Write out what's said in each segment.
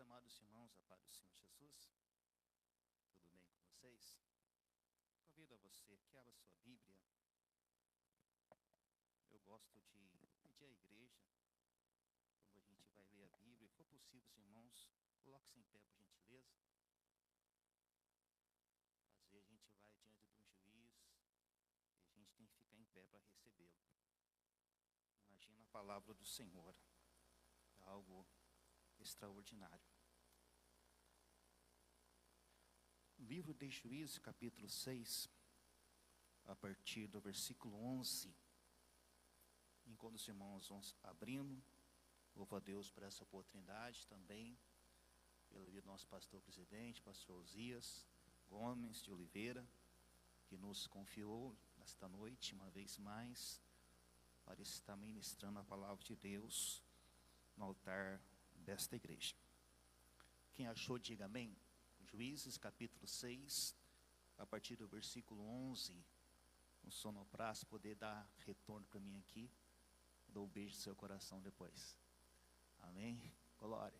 amados irmãos, a paz do Senhor Jesus, tudo bem com vocês? Convido a você que abra sua Bíblia. Eu gosto de pedir à igreja, quando a gente vai ler a Bíblia, se for possível, os irmãos, coloque-se em pé, por gentileza. Às vezes a gente vai diante de um juiz e a gente tem que ficar em pé para recebê-lo. Imagina a palavra do Senhor, é algo extraordinário. Livro de Juízes, capítulo 6, a partir do versículo 11. Enquanto os irmãos vão abrindo, louvo a Deus por essa oportunidade também, pelo nosso pastor presidente, pastor Osias Gomes de Oliveira, que nos confiou nesta noite, uma vez mais, para estar ministrando a palavra de Deus no altar desta igreja. Quem achou, diga amém. Juízes capítulo 6, a partir do versículo 11, o sonopraço poder dar retorno para mim aqui, dou um beijo no seu coração depois. Amém? Glória.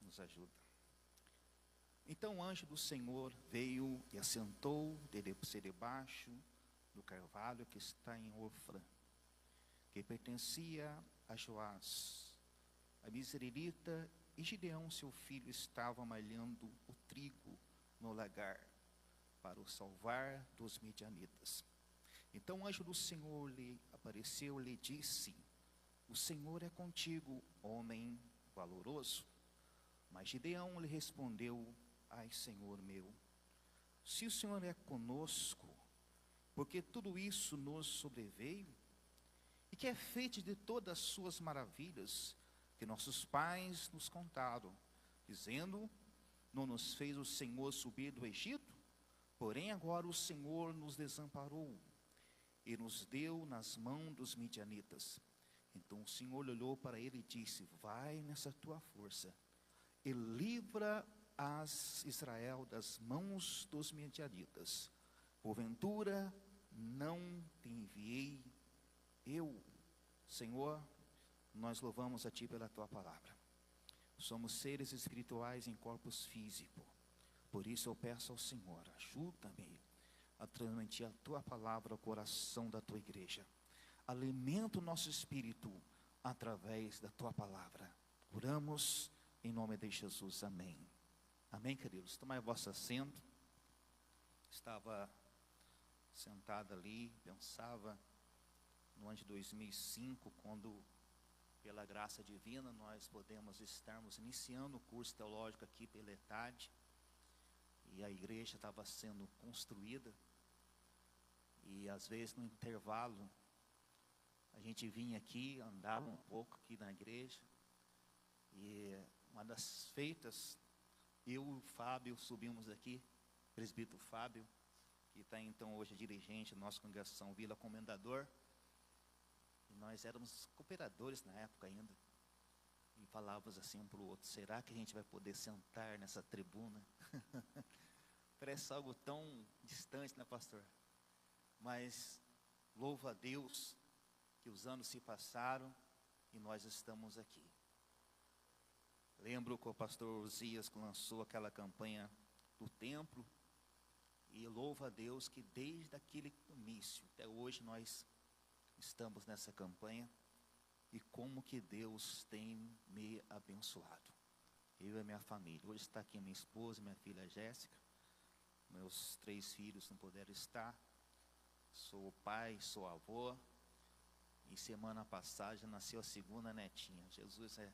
Nos ajuda. Então o anjo do Senhor veio e assentou debaixo do carvalho que está em Ofra, que pertencia a Joás, a Misraelita, e Gideão, seu filho, estava malhando o trigo no lagar, para o salvar dos midianitas. Então o anjo do Senhor lhe apareceu e lhe disse: o Senhor é contigo, homem valoroso. Mas Gideão lhe respondeu: ai, Senhor meu, se o Senhor é conosco, porque tudo isso nos sobreveio, e que é feito de todas as suas maravilhas, que nossos pais nos contaram, dizendo: não nos fez o Senhor subir do Egito? Porém agora o Senhor nos desamparou, e nos deu nas mãos dos midianitas. Então o Senhor olhou para ele e disse: vai nessa tua força, e livra as Israel das mãos dos midianitas. Porventura não te enviei eu? Senhor, nós louvamos a Ti pela Tua palavra. Somos seres espirituais em corpos físicos. Por isso eu peço ao Senhor, ajuda-me a transmitir a Tua palavra ao coração da Tua igreja. Alimenta o nosso espírito através da Tua palavra. Oramos em nome de Jesus, amém. Amém, queridos. Tomai vosso assento. Estava sentado ali, pensava no ano de 2005, quando, pela graça divina, nós podemos estarmos iniciando o curso teológico aqui pela ETAD, e a igreja estava sendo construída, e às vezes no intervalo, a gente vinha aqui, andava um pouco aqui na igreja, e uma das feitas, eu e o Fábio subimos aqui, presbítero Fábio, que está então hoje dirigente da nossa congregação Vila Comendador, e nós éramos cooperadores na época ainda, e falávamos assim um para o outro: será que a gente vai poder sentar nessa tribuna? Parece algo tão distante, né, pastor? Mas louvo a Deus que os anos se passaram e nós estamos aqui. Lembro que o pastor Osias lançou aquela campanha do templo, e louvo a Deus que desde aquele início até hoje nós estamos nessa campanha, e como que Deus tem me abençoado, eu e a minha família. Hoje está aqui minha esposa, minha filha Jéssica, meus 3 filhos não puderam estar, sou pai, sou avô, e semana passada já nasceu a 2ª netinha. Jesus é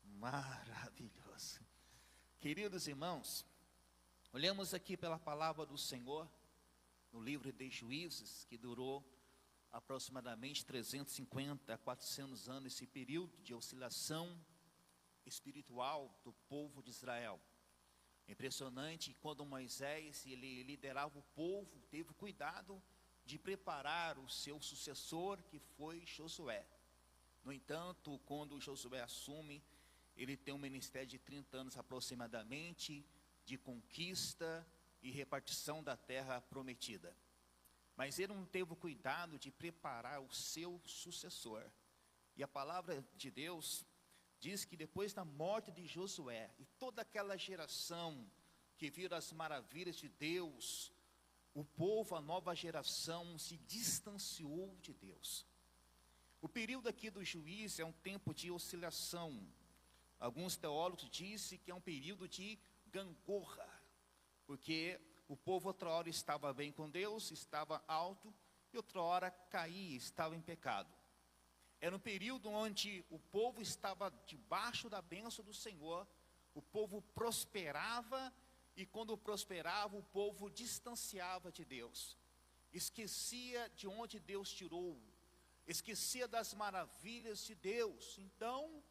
maravilhoso. Queridos irmãos, olhamos aqui pela palavra do Senhor, no livro de Juízes, que durou aproximadamente 350 a 400 anos, esse período de oscilação espiritual do povo de Israel. Impressionante, quando Moisés ele liderava o povo, teve cuidado de preparar o seu sucessor, que foi Josué. No entanto, quando Josué assume, ele tem um ministério de 30 anos aproximadamente, de conquista e repartição da terra prometida. Mas ele não teve o cuidado de preparar o seu sucessor. E a palavra de Deus diz que depois da morte de Josué, e toda aquela geração que viram as maravilhas de Deus, o povo, a nova geração, se distanciou de Deus. O período aqui do juízo é um tempo de oscilação. Alguns teólogos dizem que é um período de gangorra, porque o povo outra hora estava bem com Deus, estava alto, e outra hora caía, estava em pecado. Era um período onde o povo estava debaixo da bênção do Senhor, o povo prosperava, e quando prosperava, o povo distanciava de Deus, esquecia de onde Deus tirou, esquecia das maravilhas de Deus. Então,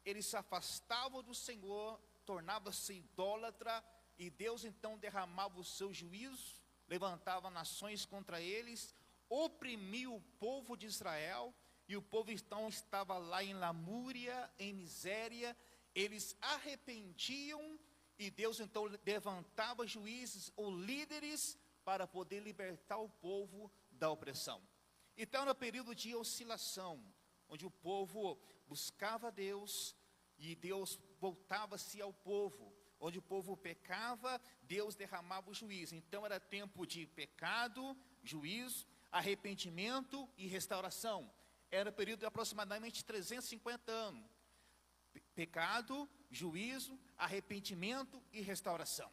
eles se afastavam do Senhor, tornava-se idólatra, e Deus então derramava o seu juízo, levantava nações contra eles, oprimia o povo de Israel, e o povo então estava lá em lamúria, em miséria. Eles arrependiam, e Deus então levantava juízes ou líderes para poder libertar o povo da opressão. Então era um período de oscilação, onde o povo buscava Deus, e Deus voltava-se ao povo. Onde o povo pecava, Deus derramava o juízo. Então era tempo de pecado, juízo, arrependimento e restauração. Era um período de aproximadamente 350 anos. Pecado, juízo, arrependimento e restauração.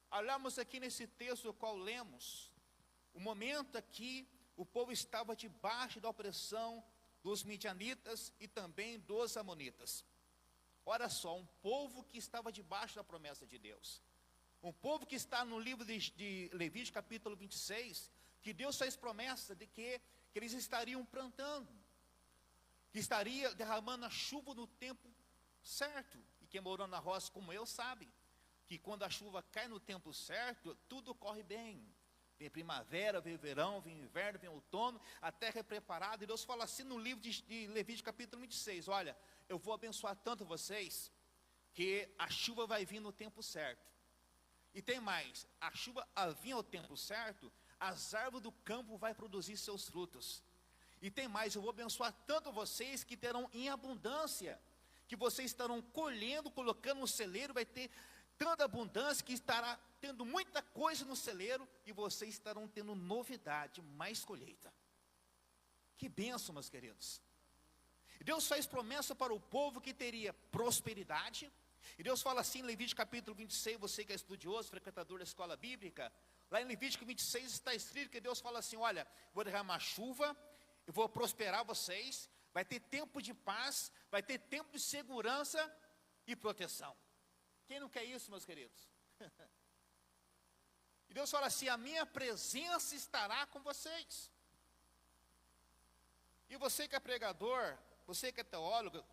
Olhamos aqui nesse texto o qual lemos, o momento aqui, o povo estava debaixo da opressão dos midianitas e também dos amonitas. Olha só, um povo que estava debaixo da promessa de Deus. Um povo que está no livro de Levítico capítulo 26, que Deus fez promessa de que eles estariam plantando, que estaria derramando a chuva no tempo certo. E quem morou na roça como eu sabe, que quando a chuva cai no tempo certo, tudo corre bem. Vem primavera, vem verão, vem inverno, vem outono, a terra é preparada. E Deus fala assim no livro de Levítico capítulo 26, olha, eu vou abençoar tanto vocês, que a chuva vai vir no tempo certo. E tem mais, a chuva ao vir ao tempo certo, as árvores do campo vai produzir seus frutos. E tem mais, eu vou abençoar tanto vocês que terão em abundância, que vocês estarão colhendo, colocando no celeiro, vai ter tanta abundância que estará tendo muita coisa no celeiro, e vocês estarão tendo novidade, mais colheita. Que bênção, meus queridos. Deus faz promessa para o povo que teria prosperidade, e Deus fala assim em Levítico capítulo 26, você que é estudioso, frequentador da escola bíblica, lá em Levítico 26 está escrito que Deus fala assim, olha, vou derramar chuva, eu vou prosperar vocês, vai ter tempo de paz, vai ter tempo de segurança e proteção. Quem não quer isso, meus queridos? E Deus fala assim, a minha presença estará com vocês. E você que é pregador, você que é teólogo,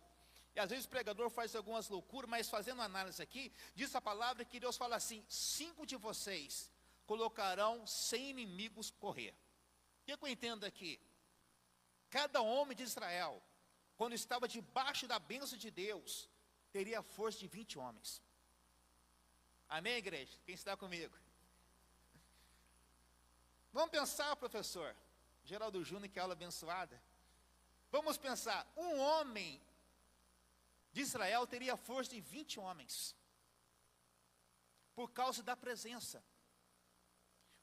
e às vezes o pregador faz algumas loucuras, mas fazendo análise aqui, diz a palavra que Deus fala assim, 5 de vocês colocarão 100 inimigos correr. O que eu entendo aqui? Cada homem de Israel, quando estava debaixo da bênção de Deus, teria a força de 20 homens. Amém, igreja? Quem está comigo? Vamos pensar, professor Geraldo Júnior, que aula abençoada. Vamos pensar, um homem de Israel teria a força de 20 homens, por causa da presença,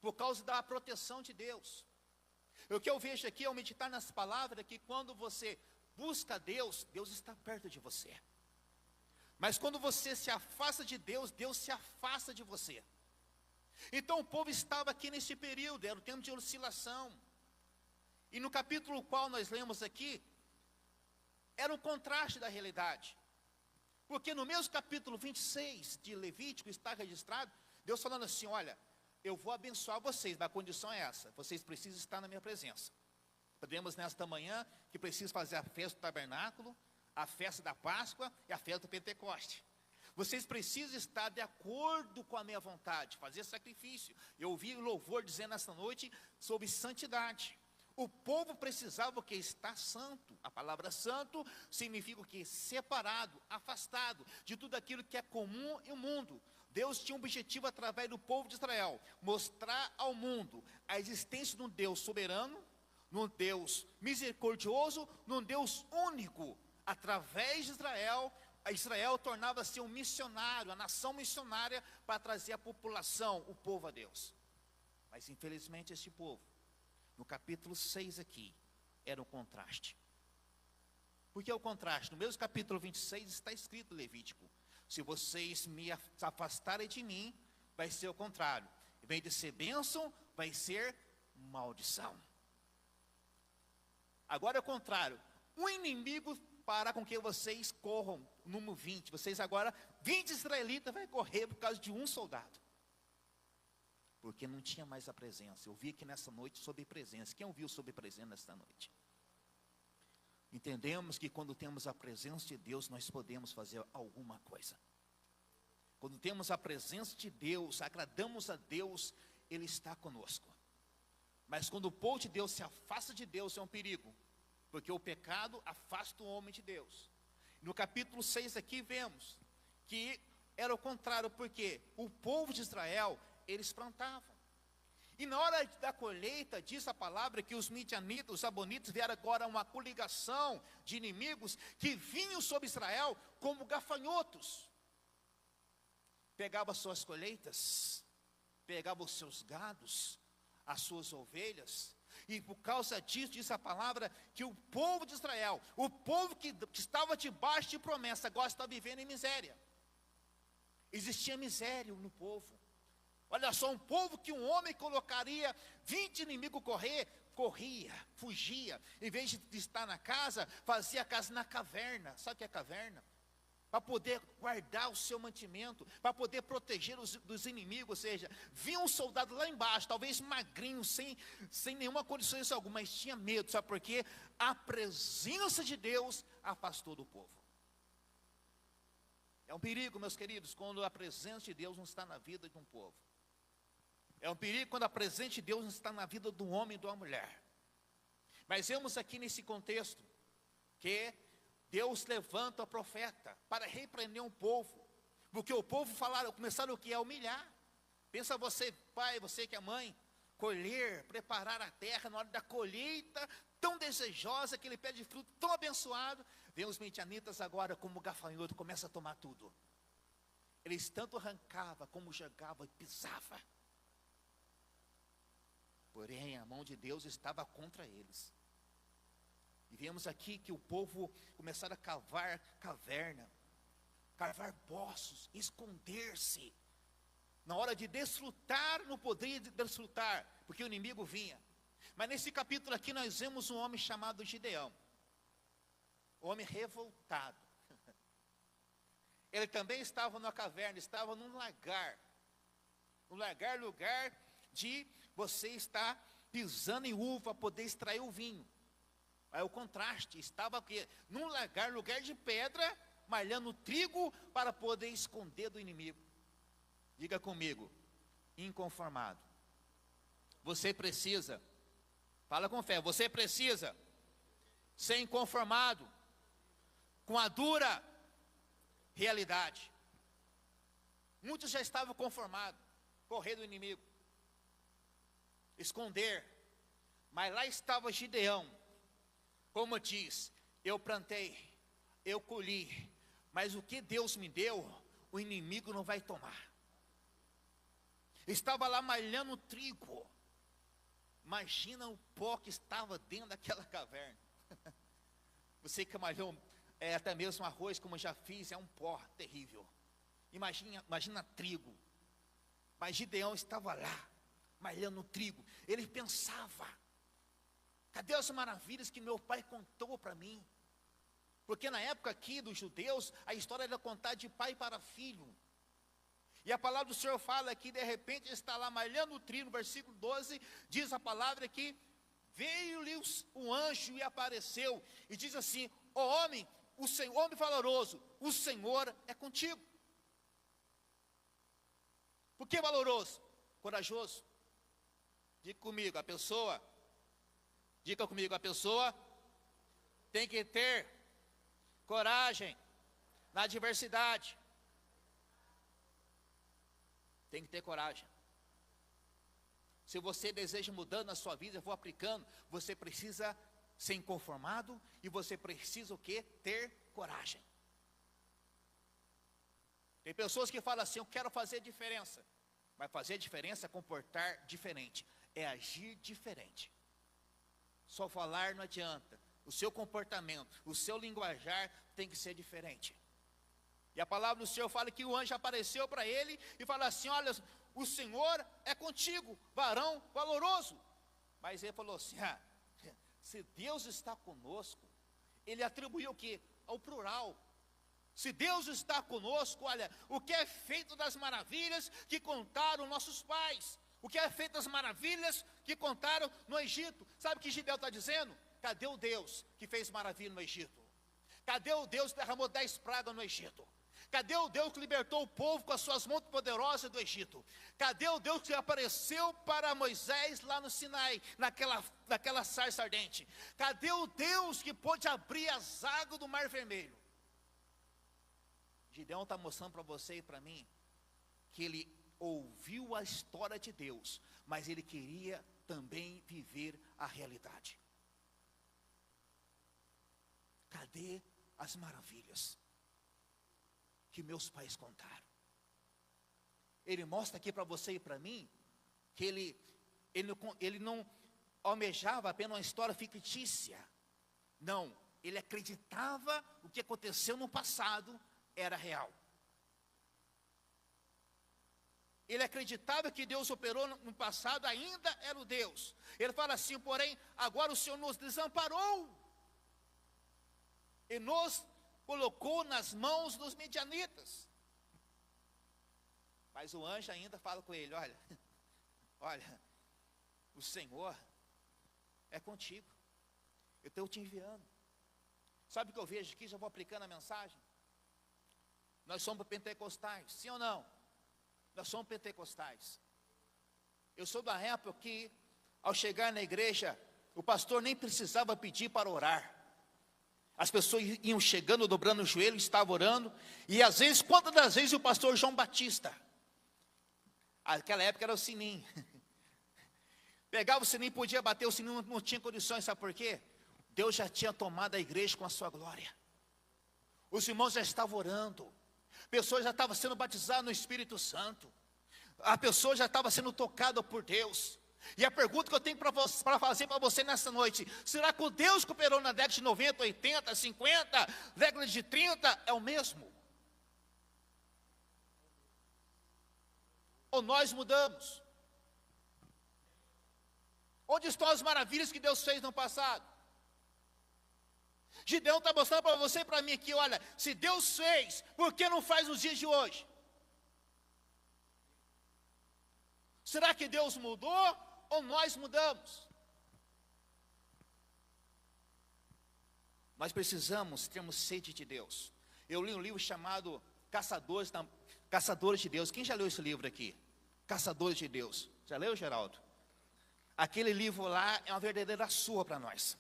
por causa da proteção de Deus. O que eu vejo aqui ao meditar nas palavras é que quando você busca Deus, Deus está perto de você. Mas quando você se afasta de Deus, Deus se afasta de você. Então o povo estava aqui nesse período, era o tempo de oscilação. E no capítulo qual nós lemos aqui, era um contraste da realidade. Porque no mesmo capítulo 26 de Levítico está registrado, Deus falando assim, olha, eu vou abençoar vocês, mas a condição é essa, vocês precisam estar na minha presença. Podemos nesta manhã, que precisa fazer a festa do tabernáculo, a festa da Páscoa e a festa do Pentecoste. Vocês precisam estar de acordo com a minha vontade, fazer sacrifício. Eu ouvi o louvor dizendo esta noite sobre santidade. O povo precisava o que? Estar santo. A palavra santo significa o que? Separado, afastado de tudo aquilo que é comum e o mundo. Deus tinha um objetivo através do povo de Israel, mostrar ao mundo a existência de um Deus soberano, num Deus misericordioso, num Deus único, através de Israel, Israel tornava-se um missionário, a nação missionária para trazer a população, o povo a Deus. Mas infelizmente este povo, no capítulo 6 aqui, era um contraste. Por que o contraste? No mesmo capítulo 26 está escrito Levítico: se vocês me afastarem de mim, vai ser o contrário. Em vez de ser bênção, vai ser maldição. Agora é o contrário. O inimigo para com que vocês corram, número 20. Vocês agora, 20 israelitas vai correr por causa de um soldado. Porque não tinha mais a presença. Eu vi aqui nessa noite sobre presença. Quem ouviu sobre presença nesta noite? Entendemos que quando temos a presença de Deus, nós podemos fazer alguma coisa. Quando temos a presença de Deus, agradamos a Deus, Ele está conosco. Mas quando o povo de Deus se afasta de Deus, é um perigo. Porque o pecado afasta o homem de Deus. No capítulo 6 aqui vemos que era o contrário, porque o povo de Israel, eles plantavam. E na hora da colheita, diz a palavra que os midianitas, os abonitas, vieram agora uma coligação de inimigos que vinham sobre Israel como gafanhotos. Pegava suas colheitas, pegava os seus gados, as suas ovelhas, e por causa disso, diz a palavra, que o povo de Israel, o povo que estava debaixo de promessa, agora está vivendo em miséria. Existia miséria no povo. Olha só, um povo que um homem colocaria 20 inimigos corria, fugia. Em vez de estar na casa, fazia a casa na caverna. Sabe o que é caverna? Para poder guardar o seu mantimento, para poder proteger dos inimigos. Ou seja, vinha um soldado lá embaixo, talvez magrinho, sem nenhuma condição alguma, mas tinha medo. Sabe por quê? A presença de Deus afastou do povo. É um perigo, meus queridos, quando a presença de Deus não está na vida de um povo. É um perigo quando a presença de Deus não está na vida do homem e da mulher. Mas vemos aqui nesse contexto que Deus levanta o profeta para repreender um povo, porque o povo começaram o que? A humilhar. Pensa você, pai, você que é mãe, colher, preparar a terra na hora da colheita, tão desejosa, aquele pé de fruto tão abençoado. Vem os midianitas agora como gafanhoto, começa a tomar tudo. Eles tanto arrancavam como jogavam e pisavam. Porém, a mão de Deus estava contra eles. E vemos aqui que o povo começaram a cavar caverna, cavar poços, esconder-se. Na hora de desfrutar, não poderia desfrutar, porque o inimigo vinha. Mas nesse capítulo aqui nós vemos um homem chamado Gideão. Um homem revoltado. Ele também estava na caverna, estava num lagar. Um lagar, lugar de você estar pisando em uva para poder extrair o vinho. Aí o contraste, estava aqui, num lugar de pedra, malhando trigo para poder esconder do inimigo. Diga comigo, inconformado. Você precisa, fala com fé, você precisa ser inconformado com a dura realidade. Muitos já estavam conformados, correr do inimigo, esconder, mas lá estava Gideão. Como diz, eu plantei, eu colhi, mas o que Deus me deu, o inimigo não vai tomar. Estava lá malhando trigo. Imagina o pó que estava dentro daquela caverna. Você que malhou até mesmo arroz, como eu já fiz, é um pó terrível. Imagina trigo. Mas Gideão estava lá, malhando trigo. Ele pensava: cadê as maravilhas que meu pai contou para mim? Porque na época aqui dos judeus, a história era contada de pai para filho. E a palavra do Senhor fala que de repente está lá malhando o trigo, no versículo 12, diz a palavra que veio-lhe um anjo e apareceu, e diz assim: ó homem, o Senhor, homem valoroso, o Senhor é contigo. Por que valoroso? Corajoso. Diga comigo, a pessoa tem que ter coragem na adversidade. Tem que ter coragem. Se você deseja mudar na sua vida, eu vou aplicando, você precisa ser inconformado, e você precisa o quê? Ter coragem. Tem pessoas que falam assim, eu quero fazer diferença. Mas fazer diferença é comportar diferente, é agir diferente. Só falar não adianta. O seu comportamento, o seu linguajar tem que ser diferente. E a palavra do Senhor fala que o anjo apareceu para ele e fala assim, olha, o Senhor é contigo, varão valoroso. Mas ele falou assim, se Deus está conosco, ele atribuiu o quê? Ao plural. Se Deus está conosco, olha, o que é feito das maravilhas que contaram nossos pais, o que é feito das maravilhas que contaram no Egito. Sabe o que Gideão está dizendo? Cadê o Deus que fez maravilha no Egito? Cadê o Deus que derramou 10 pragas no Egito? Cadê o Deus que libertou o povo com as suas mãos poderosas do Egito? Cadê o Deus que apareceu para Moisés lá no Sinai, naquela sarça ardente? Cadê o Deus que pôde abrir as águas do Mar Vermelho? Gideão está mostrando para você e para mim, que ele ouviu a história de Deus, mas ele queria também viver a realidade. Cadê as maravilhas que meus pais contaram? Ele mostra aqui para você e para mim, que ele não almejava apenas uma história fictícia. Não, ele acreditava o que aconteceu no passado era real. Ele acreditava que Deus operou no passado, ainda era o Deus. Ele fala assim, porém, agora o Senhor nos desamparou e nos colocou nas mãos dos midianitas. Mas o anjo ainda fala com ele, olha, o Senhor é contigo, eu estou te enviando. Sabe o que eu vejo aqui? Já vou aplicando a mensagem. Nós somos pentecostais, sim ou não? Nós somos pentecostais. Eu sou da época que, ao chegar na igreja, o pastor nem precisava pedir para orar. As pessoas iam chegando, dobrando o joelho, estavam orando. E às vezes, quantas das vezes o pastor João Batista, naquela época era o sininho, pegava o sininho, podia bater o sininho, não tinha condições, sabe por quê? Deus já tinha tomado a igreja com a sua glória. Os irmãos já estavam orando. Pessoas já estavam sendo batizadas no Espírito Santo. A pessoa já estava sendo tocada por Deus. E a pergunta que eu tenho para fazer para você nessa noite: será que o Deus que operou na década de 90, 80, 50, década de 30 é o mesmo? Ou nós mudamos? Onde estão as maravilhas que Deus fez no passado? Gideão está mostrando para você e para mim aqui, olha, se Deus fez, por que não faz nos dias de hoje? Será que Deus mudou ou nós mudamos? Nós precisamos termos sede de Deus. Eu li um livro chamado Caçadores de Deus. Quem já leu esse livro aqui? Caçadores de Deus. Já leu, Geraldo? Aquele livro lá é uma verdadeira surra para nós.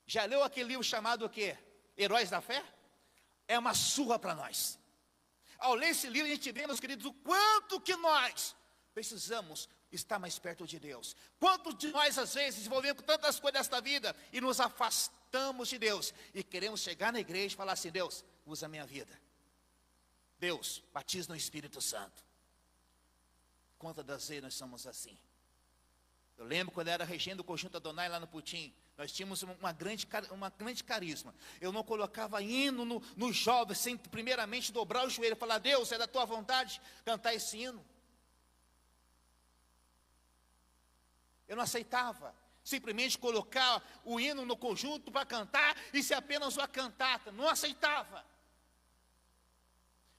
Já leu aquele livro chamado o quê? Heróis da Fé? É uma surra para nós. Ao ler esse livro a gente vê, meus queridos, o quanto que nós precisamos estar mais perto de Deus. Quantos de nós às vezes desenvolvemos com tantas coisas desta vida e nos afastamos de Deus e queremos chegar na igreja e falar assim: Deus, usa a minha vida. Deus, batiza no Espírito Santo. Quantas das vezes nós somos assim? Eu lembro quando eu era regendo o Conjunto Adonai lá no Putim, nós tínhamos uma grande carisma. Eu não colocava hino no jovem sem primeiramente dobrar o joelho e falar: Deus, é da tua vontade cantar esse hino. Eu não aceitava simplesmente colocar o hino no conjunto para cantar e ser apenas uma cantata. Não aceitava.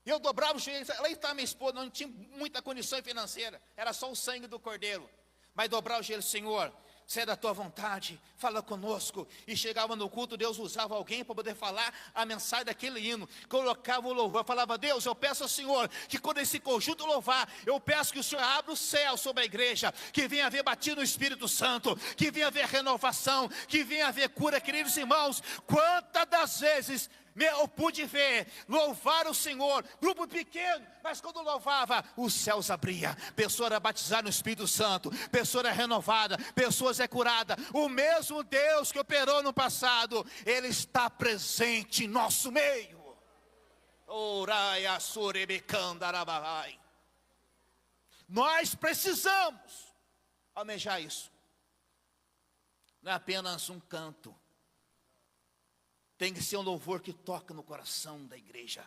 Eu dobrava o joelho. Lá está minha esposa, não tinha muita condição financeira, era só o sangue do cordeiro. Mas dobrar o joelho: Senhor, se é da tua vontade, fala conosco. E chegava no culto, Deus usava alguém para poder falar a mensagem daquele hino. Colocava o louvor, falava: Deus, eu peço ao Senhor que quando esse conjunto louvar, eu peço que o Senhor abra o céu sobre a igreja, que venha haver batido no Espírito Santo, que venha haver renovação, que venha haver cura. Queridos irmãos, quantas das vezes Eu pude ver, louvar o Senhor, grupo pequeno, mas quando louvava, os céus abriam, pessoa era batizada no Espírito Santo, pessoa era renovada, pessoas é curada. O mesmo Deus que operou no passado, Ele está presente em nosso meio. Nós precisamos almejar isso. Não é apenas um canto. Tem que ser um louvor que toca no coração da igreja.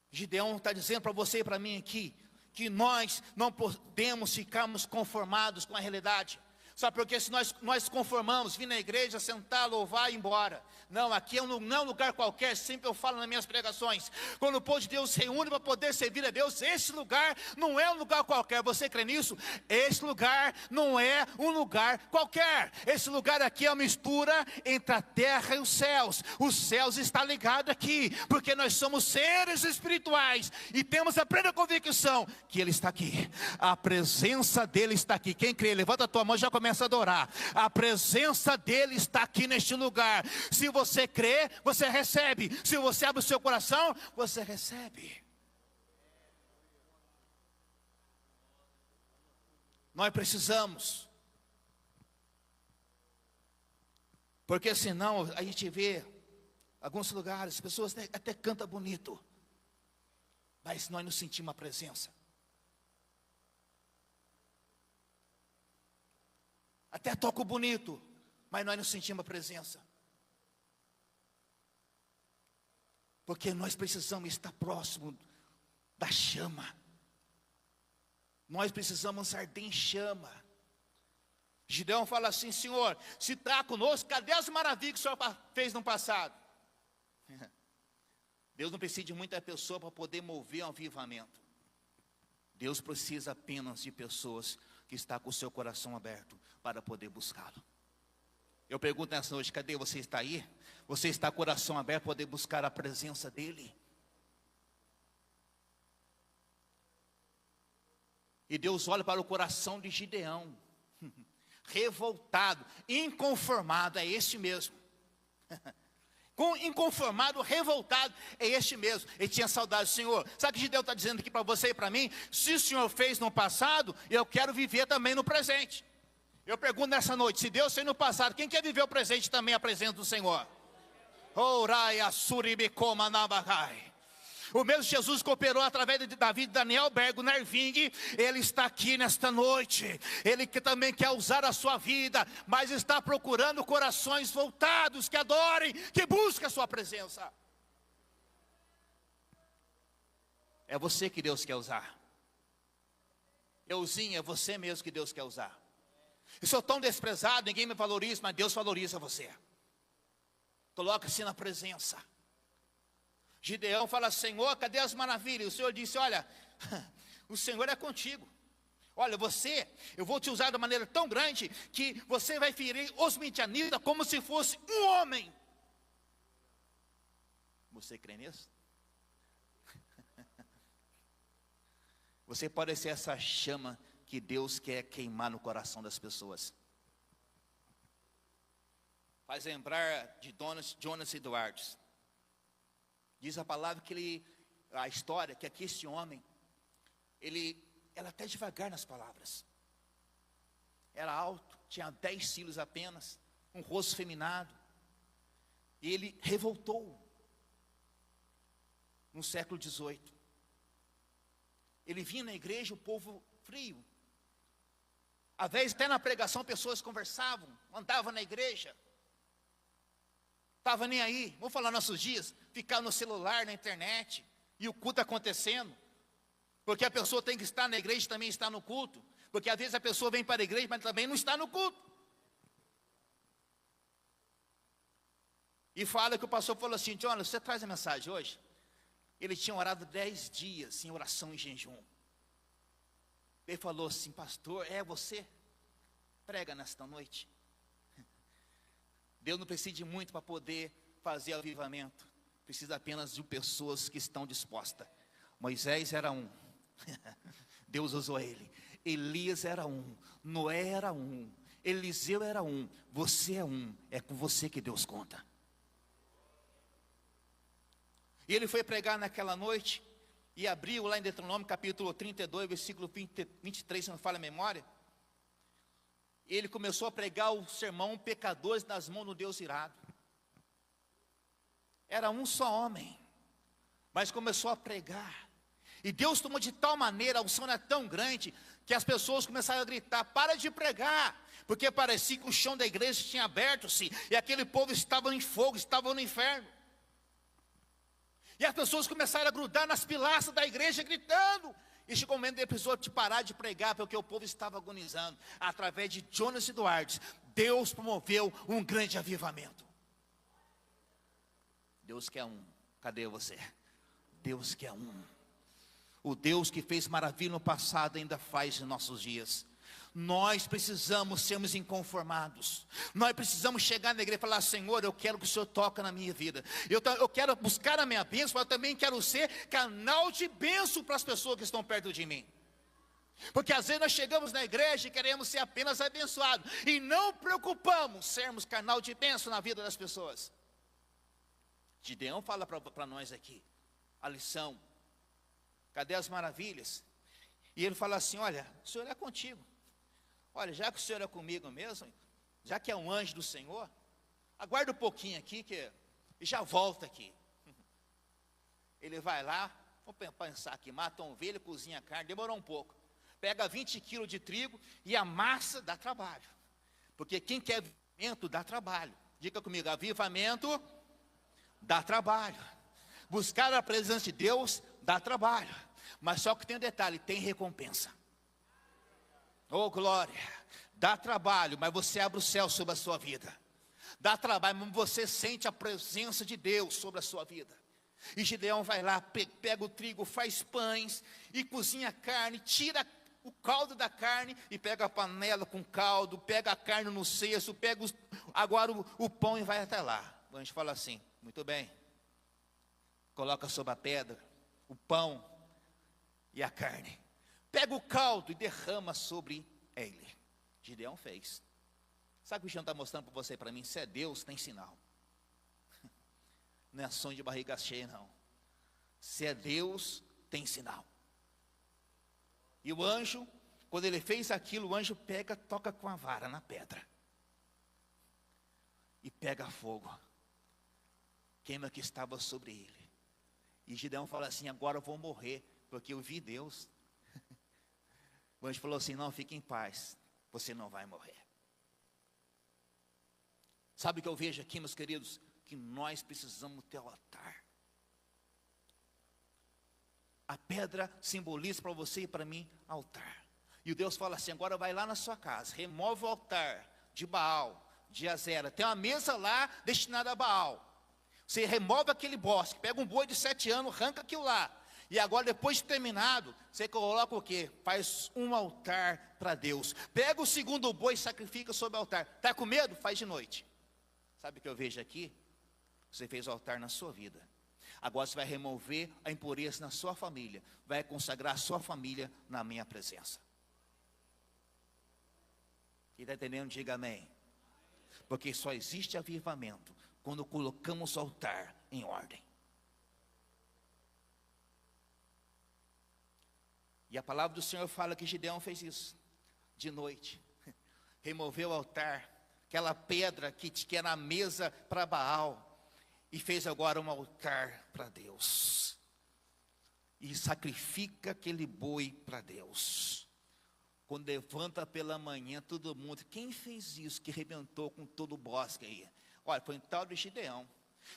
Gideão está dizendo para você e para mim aqui, que nós não podemos ficarmos conformados com a realidade. Sabe por quê? Se nós conformamos, vir na igreja, sentar, louvar e ir embora. Não, aqui não é um lugar qualquer, sempre eu falo nas minhas pregações. Quando o povo de Deus se reúne para poder servir a Deus, esse lugar não é um lugar qualquer. Você crê nisso? Esse lugar não é um lugar qualquer. Esse lugar aqui é uma mistura entre a terra e os céus. Os céus está ligado aqui, porque nós somos seres espirituais e temos a plena convicção que Ele está aqui. A presença dEle está aqui. Quem crê, levanta a tua mão e já começa a adorar. A presença dEle está aqui neste lugar. Se você crê, você recebe. Se você abre o seu coração, você recebe. Nós precisamos. Porque senão a gente vê alguns lugares, as pessoas até cantam bonito, mas nós não sentimos a presença. Até toco bonito, mas nós não sentimos a presença. Porque nós precisamos estar próximo da chama. Nós precisamos arder em chama. Gideão fala assim: Senhor, se está conosco, cadê as maravilhas que o Senhor fez no passado? Deus não precisa de muita pessoa para poder mover um avivamento. Deus precisa apenas de pessoas que estão com o seu coração aberto para poder buscá-lo. Eu pergunto nessa noite: cadê você? Está aí? Você está com o coração aberto para poder buscar a presença dEle? E Deus olha para o coração de Gideão, revoltado, inconformado, é este mesmo. Inconformado, revoltado, é este mesmo. Ele tinha saudade do Senhor. Sabe o que Gideão está dizendo aqui para você e para mim? Se o Senhor fez no passado, eu quero viver também no presente. Eu pergunto nessa noite: se Deus fez no passado, quem quer viver o presente também, a presença do Senhor? O mesmo Jesus que operou através de Davi, Daniel Bergo, Nerving, Ele está aqui nesta noite. Ele que também quer usar a sua vida, mas está procurando corações voltados, que adorem, que busquem a sua presença. É você que Deus quer usar. Euzinho, é você mesmo que Deus quer usar. Eu sou tão desprezado, ninguém me valoriza, mas Deus valoriza você. Coloca-se na presença. Gideão fala: Senhor, cadê as maravilhas? O Senhor disse: olha, o Senhor é contigo. Olha, eu vou te usar de maneira tão grande que você vai ferir os midianitas como se fosse um homem. Você crê nisso? Você pode ser essa chama que Deus quer queimar no coração das pessoas. Faz lembrar de Jonas Eduardes. Diz a palavra que a história, que aqui esse homem, ele era até devagar nas palavras. Era alto, tinha 10 quilos apenas, um rosto feminado. E ele revoltou no século 18. Ele vinha na igreja, o povo frio. Às vezes até na pregação pessoas conversavam, andavam na igreja. Estava nem aí, vamos falar nossos dias, ficar no celular, na internet, e o culto acontecendo. Porque a pessoa tem que estar na igreja e também estar no culto. Porque às vezes a pessoa vem para a igreja, mas também não está no culto. E fala que o pastor falou assim: John, você traz a mensagem hoje? Ele tinha orado 10 dias em oração e jejum. Ele falou assim: pastor, é você? Prega nesta noite. Deus não precisa de muito para poder fazer avivamento. Precisa apenas de pessoas que estão dispostas. Moisés era um. Deus usou ele. Elias era um. Noé era um. Eliseu era um. Você é um. É com você que Deus conta. E ele foi pregar naquela noite, e abriu lá em Deuteronômio capítulo 32, versículo 23, se não falha a memória. Ele começou a pregar o sermão pecadores nas mãos do Deus irado. Era um só homem, mas começou a pregar. E Deus tomou de tal maneira, a unção era tão grande, que as pessoas começaram a gritar: para de pregar, porque parecia que o chão da igreja tinha aberto-se, e aquele povo estava em fogo, estava no inferno. E as pessoas começaram a grudar nas pilastras da igreja, gritando. E chegou o momento de a pessoa te parar de pregar, porque o povo estava agonizando. Através de Jonas Duarte, Deus promoveu um grande avivamento. Deus quer um. Cadê você? Deus quer um. O Deus que fez maravilha no passado ainda faz em nossos dias. Nós precisamos sermos inconformados. Nós precisamos chegar na igreja e falar: Senhor, eu quero que o Senhor toque na minha vida. Eu quero buscar a minha bênção, mas eu também quero ser canal de bênção para as pessoas que estão perto de mim. Porque às vezes nós chegamos na igreja e queremos ser apenas abençoados, e não preocupamos sermos canal de bênção na vida das pessoas. Gideão fala para nós aqui a lição: cadê as maravilhas? E ele fala assim: olha, o Senhor é contigo. Olha, já que o Senhor é comigo mesmo, já que é um anjo do Senhor, aguarda um pouquinho aqui e já volta aqui. Ele vai lá, vamos pensar aqui, mata uma ovelha, cozinha a carne, demorou um pouco. Pega 20 quilos de trigo e amassa, dá trabalho. Porque quem quer avivamento dá trabalho. Diga comigo: avivamento dá trabalho. Buscar a presença de Deus dá trabalho. Mas só que tem um detalhe: tem recompensa. Oh glória, dá trabalho, mas você abre o céu sobre a sua vida. Dá trabalho, mas você sente a presença de Deus sobre a sua vida. E Gideão vai lá, pega o trigo, faz pães e cozinha a carne, tira o caldo da carne e pega a panela com caldo, pega a carne no cesto, pega agora o pão e vai até lá. A gente fala assim: muito bem, coloca sobre a pedra o pão e a carne. Pega o caldo e derrama sobre ele. Gideão fez. Sabe o que o Jean está mostrando para você e para mim? Se é Deus, tem sinal. Não é sonho de barriga cheia, não. Se é Deus, tem sinal. E o anjo, quando ele fez aquilo, o anjo pega, toca com a vara na pedra. E pega fogo. Queima que estava sobre ele. E Gideão fala assim: agora eu vou morrer, porque eu vi Deus. O anjo falou assim: não, fique em paz, você não vai morrer. Sabe o que eu vejo aqui, meus queridos? Que nós precisamos ter o altar. A pedra simboliza para você e para mim altar. E o Deus fala assim: agora vai lá na sua casa, remove o altar de Baal, de Azera. Tem uma mesa lá destinada a Baal. Você remove aquele bosque, pega um boi de 7 anos, arranca aquilo lá. E agora, depois de terminado, você coloca o quê? Faz um altar para Deus. Pega o segundo boi e sacrifica sobre o altar. Está com medo? Faz de noite. Sabe o que eu vejo aqui? Você fez o altar na sua vida. Agora você vai remover a impureza na sua família. Vai consagrar a sua família na minha presença. Quem está entendendo, diga amém. Porque só existe avivamento quando colocamos o altar em ordem. E a palavra do Senhor fala que Gideão fez isso, de noite. Removeu o altar, aquela pedra que era a mesa para Baal, e fez agora um altar para Deus. E sacrifica aquele boi para Deus. Quando levanta pela manhã, todo mundo: quem fez isso que arrebentou com todo o bosque aí? Olha, foi um tal de Gideão.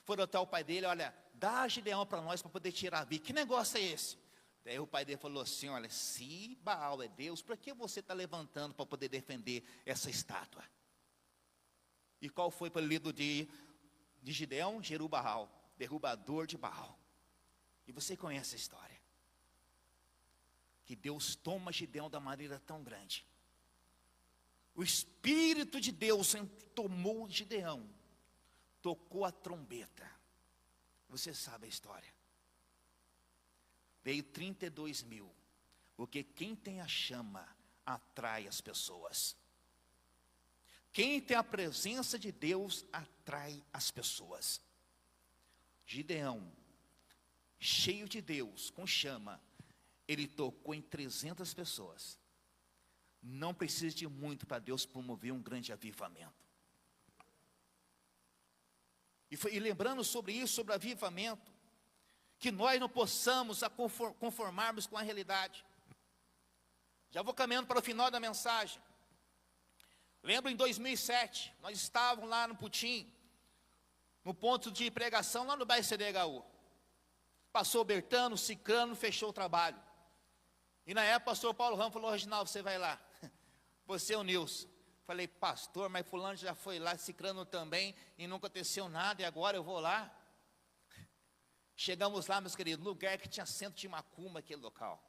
Foram até o pai dele: olha, dá Gideão para nós para poder tirar a vida. Que negócio é esse? Daí o pai dele falou assim: olha, se Baal é Deus, por que você está levantando para poder defender essa estátua? E qual foi o apelido de Gideão? Jerubbaal, derrubador de Baal. E você conhece a história. Que Deus toma Gideão da maneira tão grande. O Espírito de Deus tomou Gideão, tocou a trombeta. Você sabe a história. Veio 32 mil, porque quem tem a chama atrai as pessoas. Quem tem a presença de Deus atrai as pessoas. Gideão cheio de Deus, com chama, ele tocou em 300 pessoas. Não precisa de muito para Deus promover um grande avivamento. E lembrando sobre isso, sobre avivamento, que nós não possamos conformarmos com a realidade. Já vou caminhando para o final da mensagem. Lembro em 2007, nós estávamos lá no Putim, no ponto de pregação, lá no bairro CDHU. Passou o Bertano, o Cicrano, fechou o trabalho. E na época o pastor Paulo Ramos falou: Reginaldo, você vai lá. Você é o Nilson. Falei: pastor, mas fulano já foi lá, Cicrano também, e não aconteceu nada, e agora eu vou lá. Chegamos lá, meus queridos, no lugar que tinha centro de macumba, aquele local.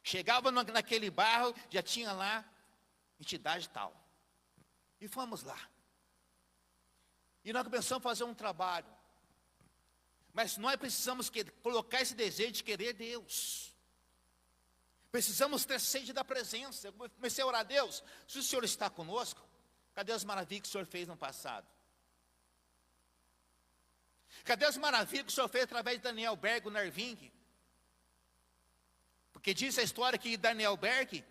Chegava naquele bairro, já tinha lá entidade tal. E fomos lá. E nós começamos a fazer um trabalho. Mas nós precisamos colocar esse desejo de querer Deus. Precisamos ter sede da presença. Eu comecei a orar a Deus: se o Senhor está conosco, cadê as maravilhas que o Senhor fez no passado? Cadê as maravilhas que o Senhor fez através de Daniel Berg, o Nerving? Porque diz a história que Daniel Berg,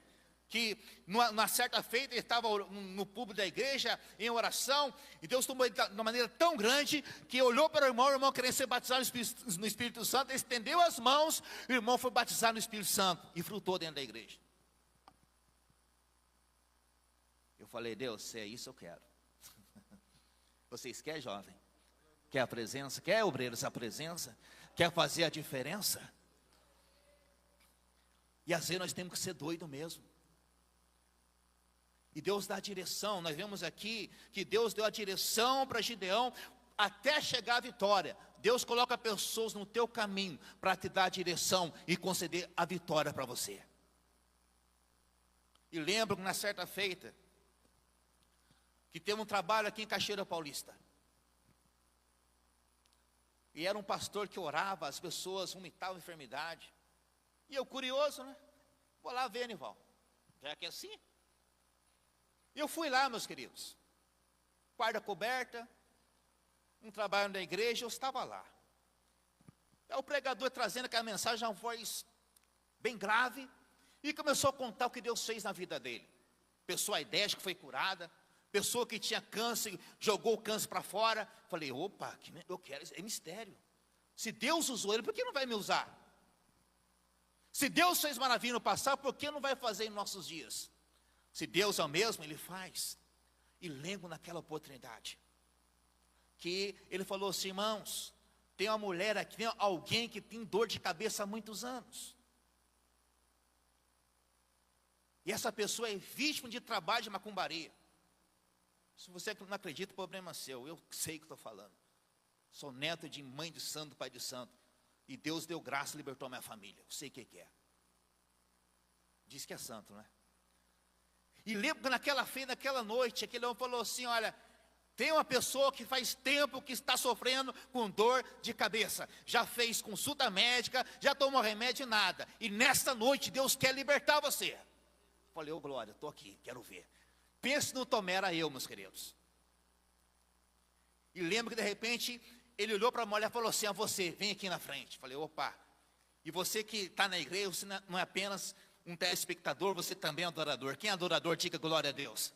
que numa certa feita ele estava no púlpito da igreja, em oração, e Deus tomou ele de uma maneira tão grande, que olhou para o irmão querendo ser batizado no Espírito Santo, ele estendeu as mãos, o irmão foi batizado no Espírito Santo, e frutou dentro da igreja. Eu falei: Deus, se é isso eu quero. Vocês querem, jovem? Quer a presença? Quer, obreiros, a presença? Quer fazer a diferença? E às vezes nós temos que ser doido mesmo. E Deus dá a direção. Nós vemos aqui que Deus deu a direção para Gideão até chegar à vitória. Deus coloca pessoas no teu caminho para te dar a direção e conceder a vitória para você. E lembro que na certa feita, que teve um trabalho aqui em Cachoeira Paulista. E era um pastor que orava, as pessoas vomitavam enfermidade. E eu, curioso, né? Vou lá ver, Nival. Já que é assim. E eu fui lá, meus queridos. Guarda coberta, um trabalho na igreja, eu estava lá. Aí o pregador trazendo aquela mensagem, uma voz bem grave, e começou a contar o que Deus fez na vida dele. Pessoa aidética que foi curada, pessoa que tinha câncer, jogou o câncer para fora. Falei: opa, eu quero, é mistério. Se Deus usou ele, por que não vai me usar? Se Deus fez maravilha no passado, por que não vai fazer em nossos dias? Se Deus é o mesmo, Ele faz. E lembro naquela oportunidade, que Ele falou assim: irmãos, tem uma mulher aqui, tem alguém que tem dor de cabeça há muitos anos. E essa pessoa é vítima de trabalho de macumbaria. Se você não acredita, o problema é seu. Eu sei o que estou falando. Sou neto de mãe de santo, pai de santo. E Deus deu graça e libertou a minha família. Eu sei o que é. Diz que é santo, né? E lembro que naquela feira, naquela noite, aquele homem falou assim: olha, tem uma pessoa que faz tempo que está sofrendo com dor de cabeça. Já fez consulta médica, já tomou remédio e nada. E nesta noite Deus quer libertar você. Falei: ô glória, estou aqui, quero ver. Pense no Tomé, era eu, meus queridos. E lembro que de repente ele olhou para a mulher e falou assim: a você, vem aqui na frente. Falei: opa, e você que está na igreja, você não é apenas um telespectador, você também é adorador. Quem é adorador, diga glória a Deus.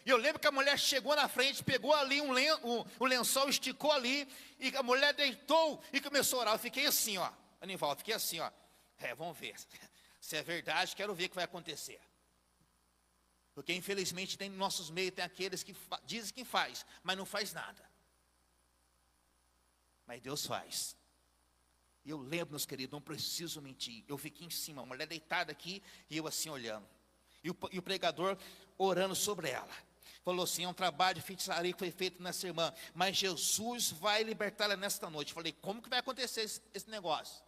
E eu lembro que a mulher chegou na frente, pegou ali o lençol, esticou ali, e a mulher deitou e começou a orar. Eu fiquei assim, ó, Anivaldo, fiquei assim, ó. Vamos ver, se é verdade, quero ver o que vai acontecer. Porque infelizmente tem, em nossos meios tem aqueles que dizem que faz, mas não faz nada. Mas Deus faz. E eu lembro, meus queridos, não preciso mentir. Eu fiquei em cima, a mulher deitada aqui, e eu assim olhando. E o pregador orando sobre ela. Falou assim: é um trabalho de feitiçaria que foi feito nessa irmã, mas Jesus vai libertá-la nesta noite. Eu falei: como que vai acontecer esse negócio?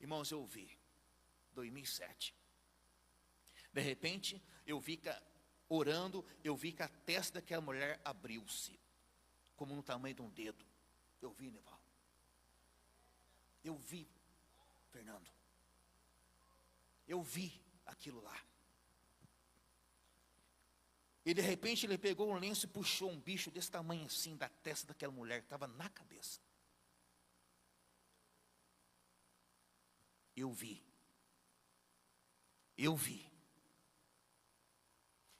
Irmãos, eu vi, 2007. De repente, eu vi que, orando, eu vi que a testa daquela mulher abriu-se, como no tamanho de um dedo. Eu vi, Nival. Eu vi, Fernando. Eu vi aquilo lá. E de repente ele pegou um lenço e puxou um bicho desse tamanho assim da testa daquela mulher que estava na cabeça. Eu vi.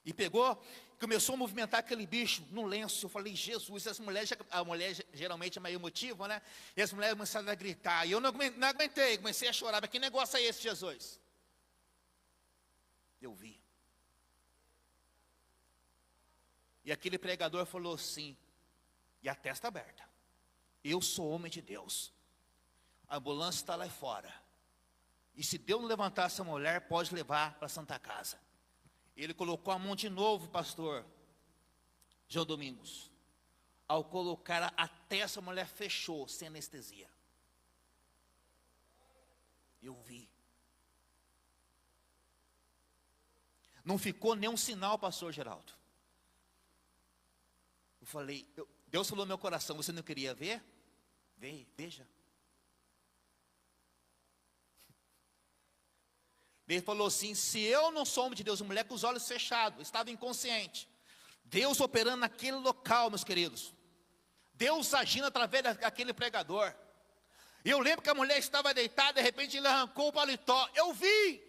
E pegou, começou a movimentar aquele bicho no lenço. Eu falei, Jesus, a mulher geralmente é meio emotiva, né? E as mulheres começaram a gritar. E eu não aguentei, comecei a chorar. Mas que negócio é esse, Jesus? Eu vi. E aquele pregador falou assim, e a testa aberta: eu sou homem de Deus. A ambulância está lá fora. E se Deus não levantar essa mulher, pode levar para a Santa Casa. Ele colocou a mão de novo, pastor João Domingos. Ao colocar, até essa mulher fechou, sem anestesia. Eu vi. Não ficou nenhum sinal, pastor Geraldo. Eu falei, Deus falou no meu coração, você não queria ver? Veja. Ele falou assim, se eu não sou homem de Deus, uma mulher com os olhos fechados, estava inconsciente. Deus operando naquele local, meus queridos. Deus agindo através daquele pregador. E eu lembro que a mulher estava deitada, de repente ele arrancou o paletó. Eu vi.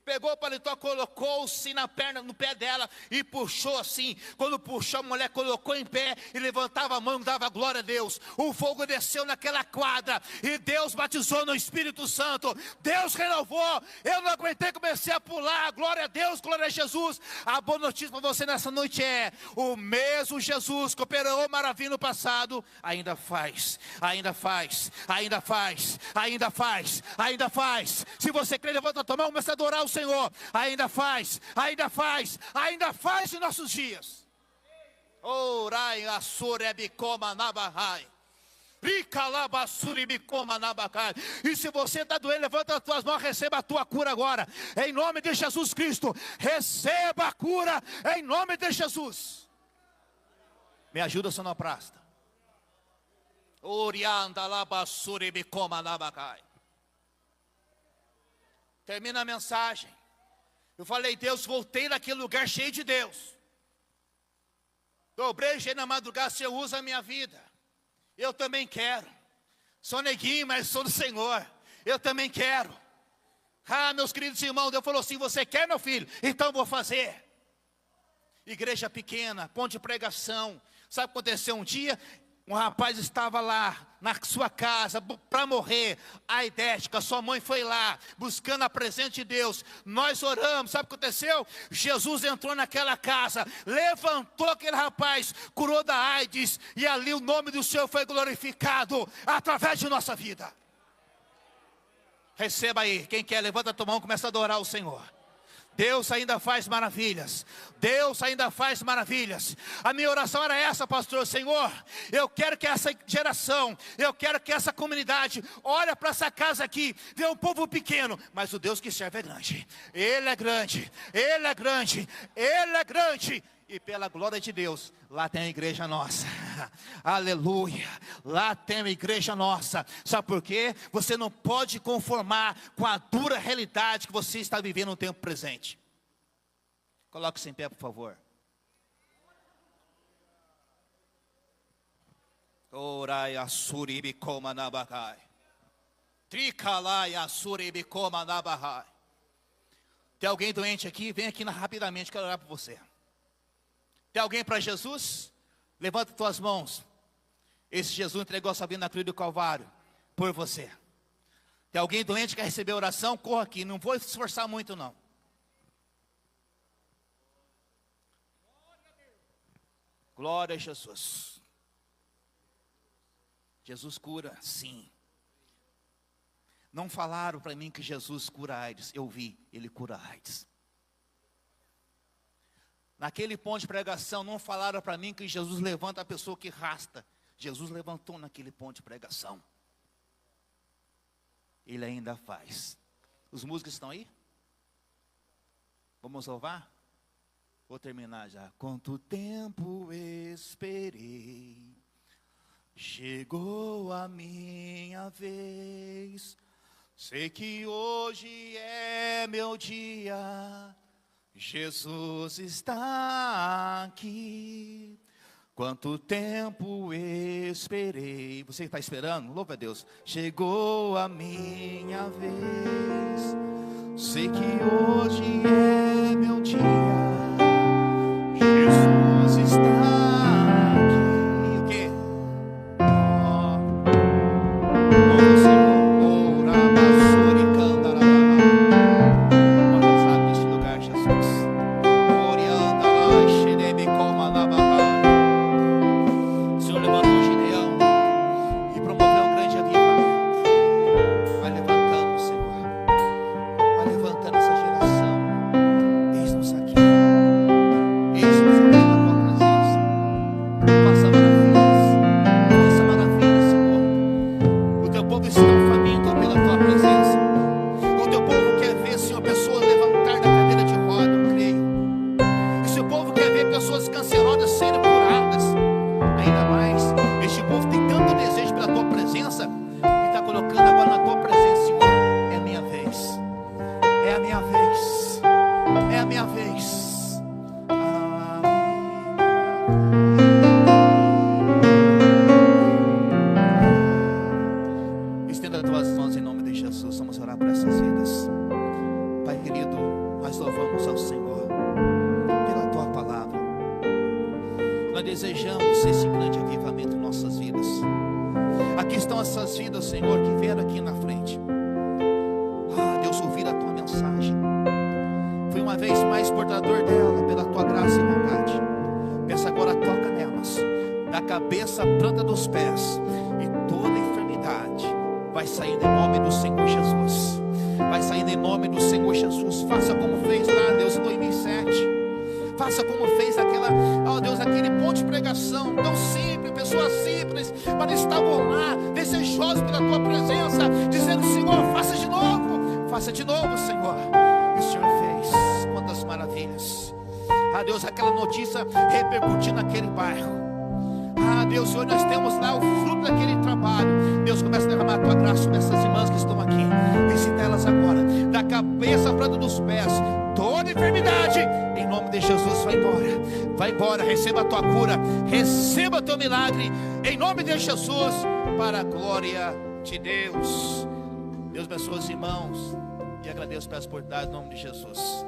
Pegou o paletó, colocou-se no pé dela e puxou assim. Quando puxou, a mulher colocou em pé e levantava a mão e dava glória a Deus. O fogo desceu naquela quadra e Deus batizou no Espírito Santo. Deus renovou. Eu não aguentei, comecei a pular. Glória a Deus, glória a Jesus. A boa notícia para você nessa noite é: o mesmo Jesus que operou maravilha no passado, ainda faz. Se você crê, levanta a tua mão, começa a adorar o Senhor. Ainda faz em nossos dias. Orai assurebicoma nabahai. E se você está doendo, levanta as tuas mãos, receba a tua cura agora. Em nome de Jesus Cristo, receba a cura em nome de Jesus. Me ajuda, sonoplasta. Orianda labasuribicoma nabahai. Termina a mensagem. Eu falei, Deus, voltei naquele lugar cheio de Deus. Dobrei na madrugada, Senhor, usa a minha vida. Eu também quero. Sou neguinho, mas sou do Senhor. Eu também quero. Ah, meus queridos irmãos, Deus falou assim, você quer, meu filho? Então vou fazer. Igreja pequena, ponto de pregação. Sabe o que aconteceu um dia? Um rapaz estava lá na sua casa para morrer, aidética. Sua mãe foi lá buscando a presença de Deus. Nós oramos, sabe o que aconteceu? Jesus entrou naquela casa, levantou aquele rapaz, curou da AIDS, e ali o nome do Senhor foi glorificado através de nossa vida. Receba aí, quem quer, levanta a tua mão, começa a adorar o Senhor. Deus ainda faz maravilhas. A minha oração era essa, pastor. Senhor, eu quero que essa geração, eu quero que essa comunidade olhe para essa casa aqui, vê um povo pequeno, mas o Deus que serve é grande. Ele é grande. E pela glória de Deus, lá tem a igreja nossa. Aleluia. Lá tem a igreja nossa. Sabe por quê? Você não pode conformar com a dura realidade que você está vivendo no tempo presente. Coloque-se em pé, por favor. Orai assuribicoma nabahai. Tricalai assuribicoma nabahai. Tem alguém doente aqui? Vem aqui rapidamente, quero orar por você. Tem alguém para Jesus? Levanta as tuas mãos. Esse Jesus entregou a sua vida na cruz do Calvário por você. Tem alguém doente que quer receber oração? Corra aqui, não vou esforçar muito não. Glória a Jesus. Jesus cura, sim. Não falaram para mim que Jesus cura AIDS. Eu vi, Ele cura AIDS. Naquele ponto de pregação, não falaram para mim que Jesus levanta a pessoa que rasta. Jesus levantou naquele ponto de pregação. Ele ainda faz. Os músicos estão aí? Vamos louvar? Vou terminar já. Quanto tempo esperei, chegou a minha vez. Sei que hoje é meu dia. Jesus está aqui. Quanto tempo esperei. Você está esperando? Louva a Deus. Chegou a minha vez. Sei que hoje é meu dia. Jesus está aqui. O quê? O Senhor. Ora, basura e candarabá. Olha neste lugar, Jesus. Orianda lá, xerebe como alabá. O Senhor levantou Gideão e promoveu um grande avivamento. Vai levantando, Senhor. Vai levantando essa geração. Eis-nos aqui. Eis-nos aqui na tua presença. Faça maravilhas. Faça maravilhas, Senhor. O teu povo está faminto pela tua presença. O teu povo quer ver, Senhor, pessoas levantar da cadeira de roda, eu creio. E se o povo quer ver pessoas cancerosas serem curadas, ainda mais, este povo tem tanto desejo pela tua presença, e está colocando agora na tua presença, Senhor. É a minha vez. É a minha vez. É a minha vez. Estenda as tuas mãos em nome de Jesus. Vamos orar por essas vidas. Pai querido, nós louvamos ao Senhor pela tua palavra. Nós desejamos esse grande avivamento em nossas vidas. Aqui estão essas vidas, Senhor, que vieram aqui na frente. Deus, ouvir a tua mensagem. Fui uma vez mais portador dela pela tua graça e bondade. Peço agora, toca nelas, da cabeça à planta dos pés, e toda enfermidade vai sair em nome do Senhor Jesus. Vai sair em nome do Senhor Jesus. Faça como fez lá, Deus, em 2007. Faça como fez aquela, Deus, aquele ponto de pregação tão simples, pessoas simples, mas estavam lá, desejosos pela tua presença, dizendo: Senhor, faça de novo, Senhor. E o Senhor fez, quantas maravilhas. Deus, aquela notícia repercutiu naquele bairro. Deus, Senhor, nós temos lá o fruto daquele trabalho. Deus, começa a derramar a tua graça sobre essas irmãs que estão aqui. Visita elas agora, da cabeça à planta dos pés. Toda enfermidade, em nome de Jesus, vai embora. Vai embora, receba a tua cura, receba o teu milagre, em nome de Jesus, para a glória de Deus. Deus abençoe os irmãos, e agradeço pelas oportunidades, em nome de Jesus.